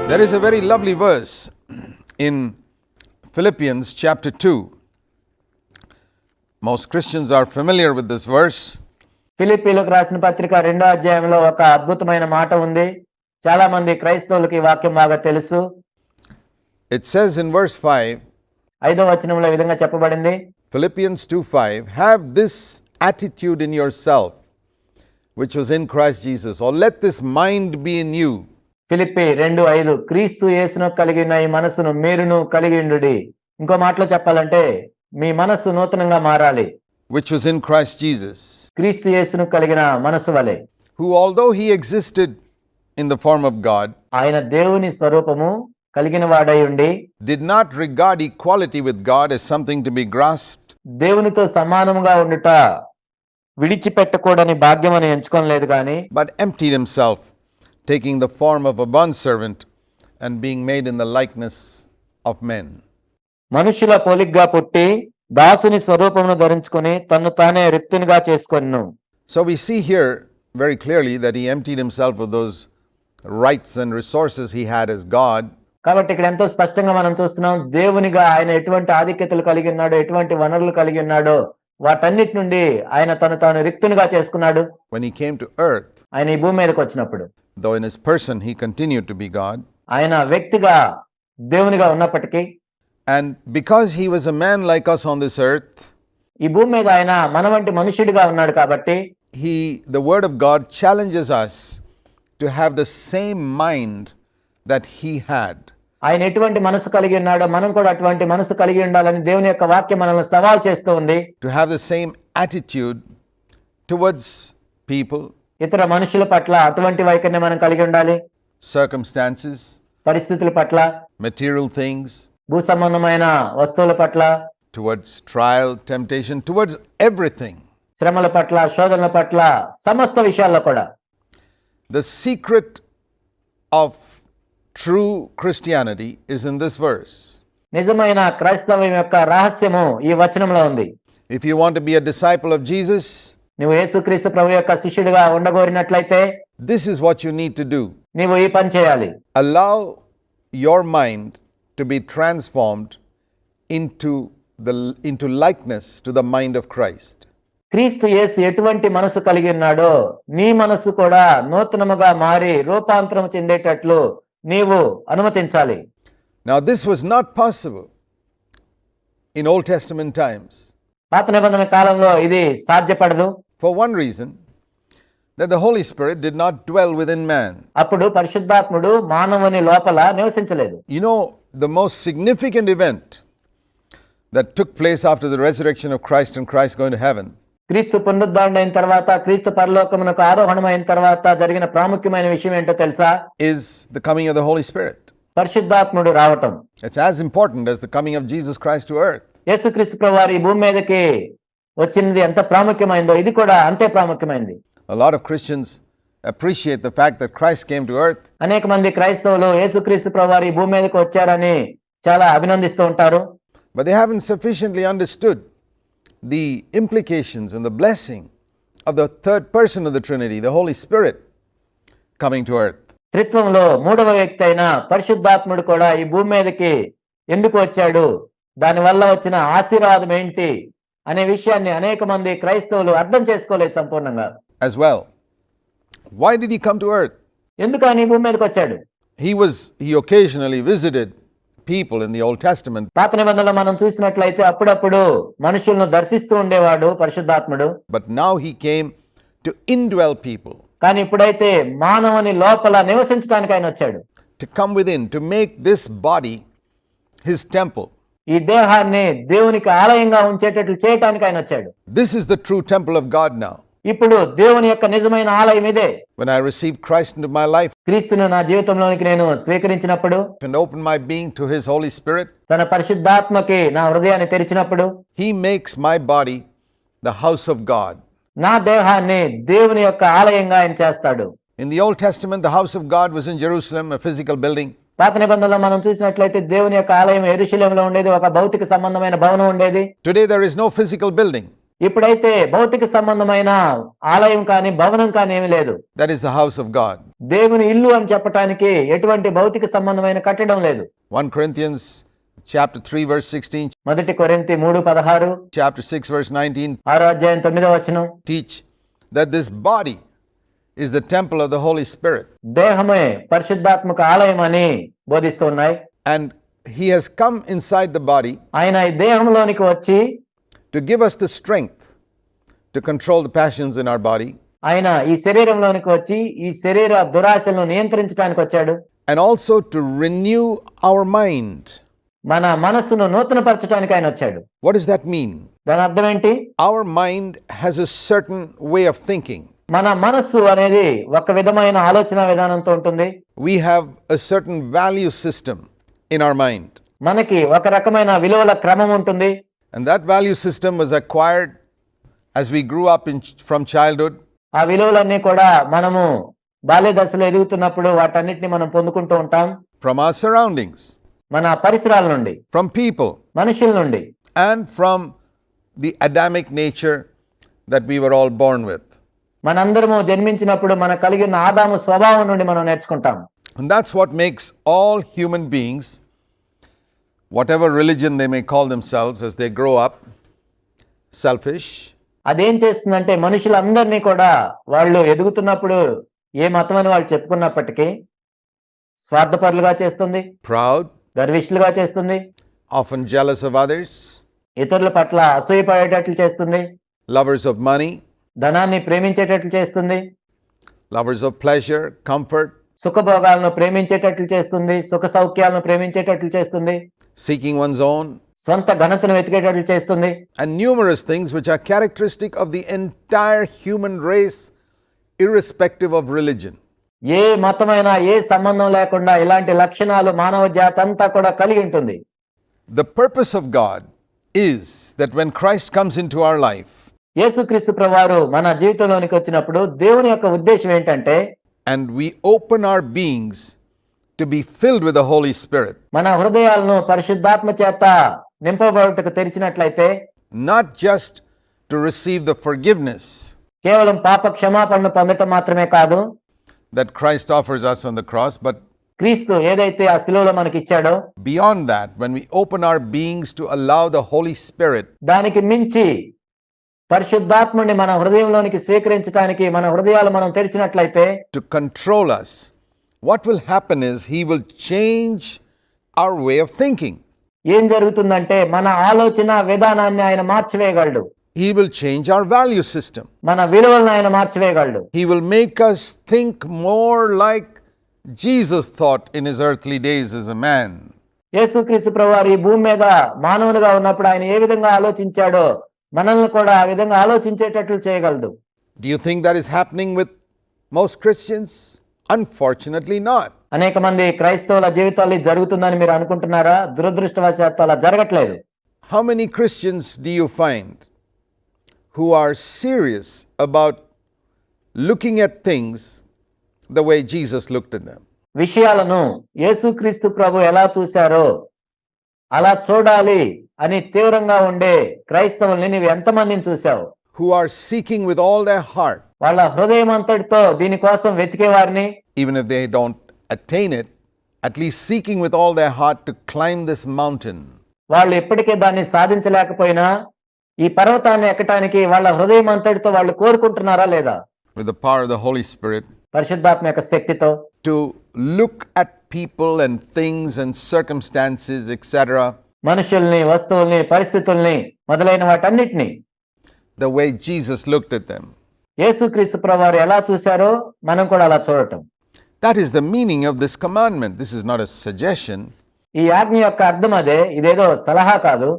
There is a very lovely verse in Philippians chapter 2. Most Christians are familiar with this verse. ఫిలిప్పీలకు రాసిన పత్రిక 2వ అధ్యాయంలో ఒక అద్భుతమైన మాట ఉంది. చాలా మంది క్రైస్తవులకు ఈ వాక్యం బాగా తెలుసు. It says in verse 5, 5వ వచనంలో ఈ విధంగా చెప్పబడింది. Philippians 2:5, have this attitude in yourself, which was in Christ Jesus, or let this mind be in you. Philippi 2:5 క్రీస్తు యేసును కలిగిన ఈ మనసును మీరును కలిగి ఉండుడి. ఇంకో మాటలో చెప్పాలంటే మీ మనస్సు నూతనంగా మారాలి. Which was in Christ Jesus, క్రీస్తు యేసును కలిగిన మనసు వలె, who although he existed in the form of God, ఆయన దేవుని స్వరూపము కలిగిన వాడై ఉండి did not regard equality with God as something to be grasped, దేవునితో సమానముగా ఉండుట విడిచిపెట్టకూడని భాగ్యమని ఎంచుకోలేదు గాని, but emptied himself, taking the form of a bondservant and being made in the likeness of men. మనుషుల పోలికగా పుట్టి దాసుని స్వరూపమును ధరించుకొని తన్ను తానే రిక్తునిగా చేసుకొనెను. So we see here very clearly that he emptied himself of those rights and resources he had as God. కాబట్టి ఇక్కడ ఎంతో స్పష్టంగా మనం చూస్తున్నాం, దేవునిగా ఆయన ఎటువంటి ఆధిక్యతలు కలిగి ఉన్నాడో, ఎటువంటి వనరులు కలిగి ఉన్నాడో వాటన్నిటి నుండి ఆయన తాను రిక్తునిగా చేసుకున్నాడు. When he came to earth, ఆయన ఈ భూమి మీదకి వచ్చినప్పుడు, though in his person he continued to be God, ఆయన వ్యక్తిగా దేవునిగా ఉన్నప్పటికీ, and because he was a man like us on this earth, ఈ భూమి మీద ఆయన మన వంటి మనుషుడిగా ఉన్నాడు కాబట్టి the word of God challenges us to have the same mind that he had. ఆయన ఎటువంటి మనసు కలిగి ఉన్నాడో మనం కూడా అటువంటి మనసు కలిగి ఉండాలని దేవుని యొక్క వాక్యం మనల్ని సవాల్ చేస్తూ ఉంది. To have the same attitude towards people, ఇతర మనుషుల పట్ల అటువంటి వైఖరిని మనం కలిగి ఉండాలి. circumstances, పరిస్థితుల పట్ల, material things, భూ సంబంధమైన వస్తువుల పట్ల, towards trial, temptation, towards everything. శ్రమల పట్ల, శోధనల పట్ల, సమస్త విషయాల్లో కూడా. The secret of true Christianity is in this verse. నిజమైన క్రైస్తవం యొక్క రహస్యము ఈ వచనంలో ఉంది. If you want to be a disciple of Jesus, నువ్వు యేసుక్రీస్తు ప్రభు యొక్క శిష్యుడిగా ఉండగోరినట్లయితే this is what you need to do. నీవు ఈ పని చేయాలి. Allow your mind to be transformed into likeness to the mind of Christ. క్రీస్తు యేసు ఎటువంటి మనసు కలిగి ఉన్నాడో నీ మనసు కూడా నూతనముగా మారి రూపాంతరం చెందేటట్లు నీవు అనుమతించాలి. Now this was not possible in Old Testament times. పాత నిబంధన కాలంలో ఇది సాధ్యపడదు. For one reason, that the Holy Spirit did not dwell within man. అప్పుడు పరిశుద్ధాత్ముడు మానవుని లోపల నివసించలేదు. You know, the most significant event that took place after the resurrection of Christ and Christ going to heaven, క్రీస్తు పునరుద్ధరణ తర్వాత, క్రీస్తు పరలోకమునకు ఆరోహణమైన తర్వాత జరిగిన ప్రాముఖ్యమైన విషయం ఏంటో తెలుసా? is the coming of the Holy Spirit. పరిశుద్ధాత్ముడు రావటం. It's as important as the coming of Jesus Christ to earth. యేసుక్రీస్తు ప్రభువారు ఈ భూమి మీదకి వచ్చినది ఎంత ప్రాముఖ్యమైందో ఇది కూడా అంతే ప్రాముఖ్యమైంది. A lot of Christians appreciate the fact that Christ came to earth, అనేక మంది క్రైస్తవులు యేసుక్రీస్తు ప్రభువారు ఈ భూమి మీదకి వచ్చారని చాలా అభినందిస్తూ ఉంటారు. but they haven't sufficiently understood the implications and the blessing of the third person of the Trinity, the Holy Spirit, coming to earth. త్రిత్వంలో మూడవ వ్యక్తి అయిన పరిశుద్ధాత్ముడు కూడా ఈ భూమి మీదకి ఎందుకు వచ్చాడు, దానివల్ల వచ్చిన ఆశీర్వాదం ఏంటి అనే విషయాన్ని అనేక మంది క్రైస్తవులు అర్థం చేసుకోలేదు సంపూర్ణంగా. As well, why did he come to earth? ఎందుకు ఆయన ఈ భూమి మీదకి వచ్చాడు? He occasionally visited people in the Old Testament, పాత నిబంధనలో మనం చూసినట్లయితే అప్పుడప్పుడు మనుషులను దర్శిస్తూ ఉండేవాడు పరిశుద్ధాత్ముడు. but now he came to indwell people, కానీ ఇప్పుడైతే మానవుని లోపల నివసించడానికి ఆయన వచ్చాడు. to come within, to make this body his temple. ఈ దేహాన్ని దేవునికి ఆలయంగా ఉంచేటట్లు చేయటానికి ఆయన వచ్చాడు. This is the true temple of God now. ఇప్పుడు దేవుని యొక్క నిజమైన ఆలయం ఇదే. When I received Christ into my life క్రీస్తును నా జీవితంలోనికి నేను స్వీకరించినప్పుడు, and opened my being to his Holy Spirit, తన పరిశుద్ధాత్మకి నా హృదయాన్ని తెరిచినప్పుడు, he makes my body the house of God. నా దేహాన్ని దేవుని యొక్క ఆలయంగా ఆయన చేస్తాడు. In the Old Testament, the house of God was in Jerusalem, a physical building. పాత నిబంధనలో మనం చూసినట్లయితే దేవుని యొక్క ఆలయం యెరూషలేములో ఉండేది, ఒక భౌతిక సంబంధమైన భవనం ఉండేది. Today there is no physical building. ఇప్పుడైతే భౌతిక సంబంధమైన ఆలయం కానీ భవనం కానీ ఏమీ లేదు. That is the house of God. దేవుని ఇల్లు అని చెప్పటానికి ఎటువంటి భౌతిక సంబంధమైన కట్టడం లేదు. 1 Corinthians chapter 3 verse 16, మొదటి కొరింథీ 3:16, chapter 6 verse 19 6వ అధ్యాయం 9వ వచనం, teach that this body is the temple of the Holy Spirit. దేహమే పరిశుద్ధాత్మక ఆలయం అని బోధిస్తున్నాయి. And he has come inside the body ఆయన ఈ దేహంలోనికి వచ్చి to give us the strength to control the passions in our body, ఆయన ఈ శరీరంలోనికి వచ్చి ఈ శరీర దురాశలను నియంత్రించడానికి వచ్చాడు. and also to renew our mind. మన మనస్సును నూతనపరచడానికి ఆయన వచ్చాడు. What does that mean? దాని అర్థం ఏంటి? Our mind has a certain way of thinking. మన మనస్సు అనేది ఒక విధమైన ఆలోచన విధానంతో ఉంటుంది. We have a certain value system in our mind. మనకి ఒక రకమైన విలువల క్రమం ఉంటుంది. And that value system was acquired as we grew up from childhood. ఆ విలువలన్నీ కూడా మనము బాల్య దశలో ఎదుగుతున్నప్పుడు వాటన్నిటిని మనం పొందుకుంటూ ఉంటాం. From our surroundings, మన పరిసరాల నుండి, from people, మనుషుల నుండి, and from the Adamic nature that we were all born with. మనందరము జన్మించినప్పుడు మన కలిగిన ఆదాము స్వభావం నుండి మనం నేర్చుకుంటాం. And that's what makes all human beings, whatever religion they may call themselves as they grow up, selfish. అదేం చేస్తుందంటే మనుషులందరినీ కూడా వాళ్ళు ఎదుగుతున్నప్పుడు ఏ మతం అని వాళ్ళు చెప్పుకున్నప్పటికీ స్వార్థపరులుగా చేస్తుంది, Proud, గర్విష్ఠులుగా చేస్తుంది, often jealous of others, ఇతరుల పట్ల అసూయపడేటట్లు చేస్తుంది, lovers of money, ధనాన్ని ప్రేమించేటట్లు చేస్తుంది, lovers of pleasure, comfort, సుఖభోగాలను ప్రేమించేటట్లు చేస్తుంది, సుఖ సౌఖ్యాలను ప్రేమించేటట్లు చేస్తుంది, seeking one's own, సొంత ఘనతను వెతికేటట్లు చేస్తుంది, and numerous things which are characteristic of the entire human race, irrespective of religion. ఏ మతమైనా ఏ సంబంధం లేకుండా ఇలాంటి లక్షణాలు మానవ జాతి అంతా కూడా కలిగి ఉంటుంది. The purpose of God is that when Christ comes into our life యేసుక్రీస్తు ప్రభువారు మన జీవితంలోనికి వచ్చినప్పుడు దేవుని యొక్క ఉద్దేశం ఏంటంటే and we open our beings to be filled with the Holy Spirit, మన హృదయాలను పరిశుద్ధాత్మ చేత నింపబడుటకు తెరిచినట్లయితే not just to receive the forgiveness కేవలం పాప క్షమాపణను పొందటం మాత్రమే కాదు, that Christ offers us on the cross, but క్రీస్తు ఏదైతే ఆ శిలువలో మనకి ఇచ్చాడో beyond that, when we open our beings to allow the Holy Spirit దానికి మించి పరిశుద్ధాత్ముని మన హృదయంలోనికి స్వీకరించడానికి మన హృదయాలు మనం తెరిచినట్లయితే to control us, what will happen is he will change our way of thinking. ఏం జరుగుతుందంటే మన ఆలోచన విధానాన్ని ఆయన మార్చివేయగలడు. He will change our value system. మన విలువలను ఆయన మార్చివేయగలడు. He will make us think more like Jesus thought in his earthly days as a man. యేసుక్రీస్తు ప్రభువారు ఈ భూమి మీద మానవునిగా ఉన్నప్పుడు ఆయన ఏ విధంగా ఆలోచించాడో మనల్ని కూడా ఆ విధంగా ఆలోచించేటట్లు చేయగలదు. Do you think that is happening with most Christians? Unfortunately not. అనేక మంది క్రైస్తవుల జీవితాల్లో ఇది జరుగుతుందని మీరు అనుకుంటున్నారా? దురదృష్టవశాత్తు అలా జరగట్లేదు. How many Christians do you find who are serious about looking at things the way Jesus looked at them? విషయాలను యేసుక్రీస్తు ప్రభు ఎలా చూశారో అలా చూడాలి అని తీవ్రంగా ఉండే క్రైస్తవుల్ని నీవు ఎంతమందిని చూశావు? Who are seeking with all their heart, వాళ్ళ హృదయం అంతటితో దీనికోసం వెతికే వారిని, even if they don't attain it, at least seeking with all their heart to climb this mountain. వాళ్ళు ఇప్పటికే దాన్ని సాధించలేకపోయినా ఈ పర్వతాన్ని ఎక్కటానికి వాళ్ళ హృదయం అంతటితో వాళ్ళు కోరుకుంటున్నారా లేదా? With the power of the Holy Spirit, పరిశుద్ధాత్మ యొక్క శక్తితో to look at people and things and circumstances, etc., మనుషుల్ని, వస్తువుల్ని, పరిస్థితుల్ని మొదలైన వాటన్నిటిని the way Jesus looked at them. యేసుక్రీస్తు ప్రభువారు ఎలా చూశారో మనం కూడా అలా చూడటం. That is the meaning of this commandment. This is not a suggestion. ఈ ఆజ్ఞ యొక్క అర్థం అదే, ఇదేదో సలహా కాదు.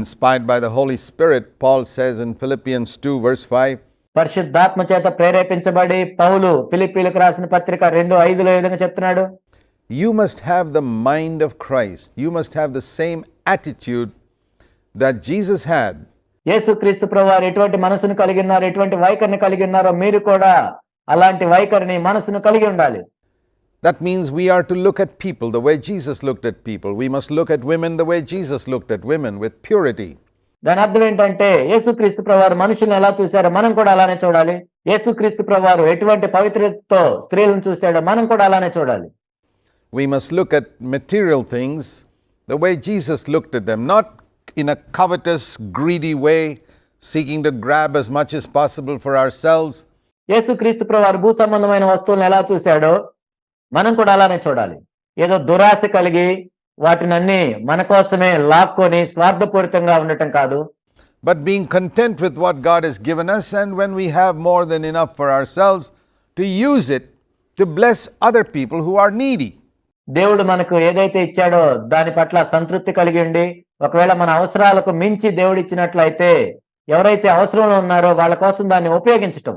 Inspired by the Holy Spirit, Paul says in Philippians 2 verse 5, పరిశుద్ధాత్మ చేత ప్రేరేపించబడి పౌలు ఫిలిప్పీలకు రాసిన పత్రిక 2:5లో ఈ విధంగా చెప్తున్నాడు. you must have the mind of Christ. You must have the same attitude that Jesus had. యేసుక్రీస్తు ప్రభువారు ఎటువంటి మనసును కలిగి ఉన్నారు, ఎటువంటి వైఖరిని కలిగి ఉన్నారో మీరు కూడా అలాంటి వైఖరిని మనసును కలిగి ఉండాలి. That means we are to look at people the way Jesus looked at people. We must look at women the way Jesus looked at women, with purity. దాని అర్థం ఏంటంటే యేసుక్రీస్తు ప్రభువారు మనుషుల్ని ఎలా చూశారో మనం కూడా అలానే చూడాలి. యేసుక్రీస్తు ప్రభువారు ఎటువంటి పవిత్రతతో స్త్రీలను చూశాడో మనం కూడా అలానే చూడాలి. We must look at material things the way Jesus looked at them, not in a covetous, greedy way, seeking to grab as much as possible for ourselves. యేసుక్రీస్తు ప్రభువారు భూ సంబంధమైన వస్తువులను ఎలా చూశాడో మనం కూడా అలానే చూడాలి. ఏదో దురాశ కలిగి వాటినన్నీ మన కోసమే లాక్కొని స్వార్థపూరితంగా ఉండటం కాదు. But being content with what God has given us, and when we have more than enough for ourselves, to use it to bless other people who are needy. దేవుడు మనకు ఏదైతే ఇచ్చాడో దాని పట్ల సంతృప్తి కలిగి ఉండి, ఒకవేళ మన అవసరాలకు మించి దేవుడు ఇచ్చినట్లయితే ఎవరైతే అవసరంలో ఉన్నారో వాళ్ళ కోసం దాన్ని ఉపయోగించటం.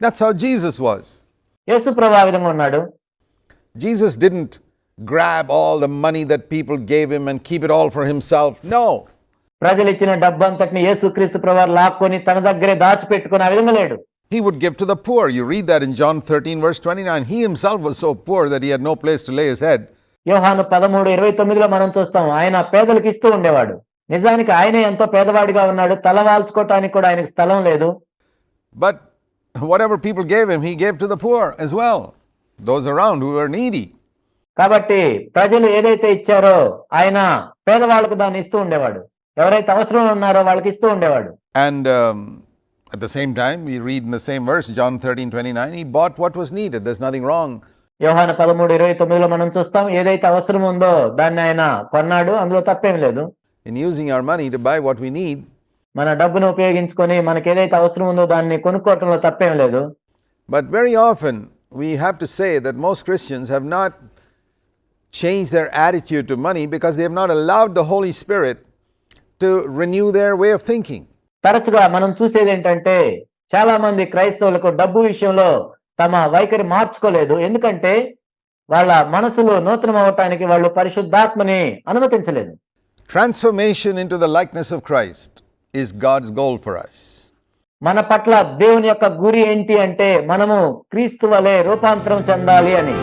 That's how Jesus was. యేసు ప్రభువు ఆ విధంగా ఉన్నాడు. Jesus didn't grab all the money that people gave him and keep it all for himself. No. ప్రజలు ఇచ్చిన డబ్బంతటిని యేసుక్రీస్తు ప్రభువారు లాక్కొని తన దగ్గరే దాచిపెట్టుకుని ఆ విధంగా లేడు. He would give to the poor. You read that in John 13 verse 29. He himself was so poor that he had no place to lay his head. యోహాను 13:29 మనం చూస్తాం, ఆయన పేదలకు ఇస్తూ ఉండేవాడు. నిజానికి ఆయనే ఎంతో పేదవాడిగా ఉన్నాడు. తల వాల్చుకోవటానికి కూడా ఆయనకు స్థలం లేదు. But whatever people gave him, he gave to the poor as well, those around who were needy. కాబట్టి ప్రజలు ఏదైతే ఇచ్చారో ఆయన పేదవాళ్ళకు దాన్ని ఇస్తూ ఉండేవాడు. ఎవరైతే అవసరంలో ఉన్నారో వాళ్ళకి ఇస్తూ ఉండేవాడు. And at the same time, we read in the same verse, John 13:29, he bought what was needed. There's nothing wrong. యోహాను 13:29 మనం చూస్తాం, ఏదైతే అవసరం ఉందో దాన్ని ఆయన కొన్నాడు, అందులో తప్పేం లేదు. In using our money to buy what we need. మన డబ్బును ఉపయోగించుకొని మనకి ఏదైతే అవసరం ఉందో దాన్ని కొనుక్కోవటంలో తప్పేం లేదు. But very often we have to say that most Christians have not changed their attitude to money because they have not allowed the Holy Spirit to renew their way of thinking. తరచుగా మనం చూసేది ఏంటంటే చాలా మంది క్రైస్తవులకు డబ్బు విషయంలో తమ వైఖరి మార్చుకోలేదు. ఎందుకంటే వాళ్ళ మనసులో నూతనం అవటానికి వాళ్ళు పరిశుద్ధాత్మని అనుమతించలేదు. Transformation into the likeness of Christ is God's goal for us. మన పట్ల దేవుని యొక్క గురి ఏంటి అంటే మనము క్రీస్తు వలె రూపాంతరం చెందాలి అని.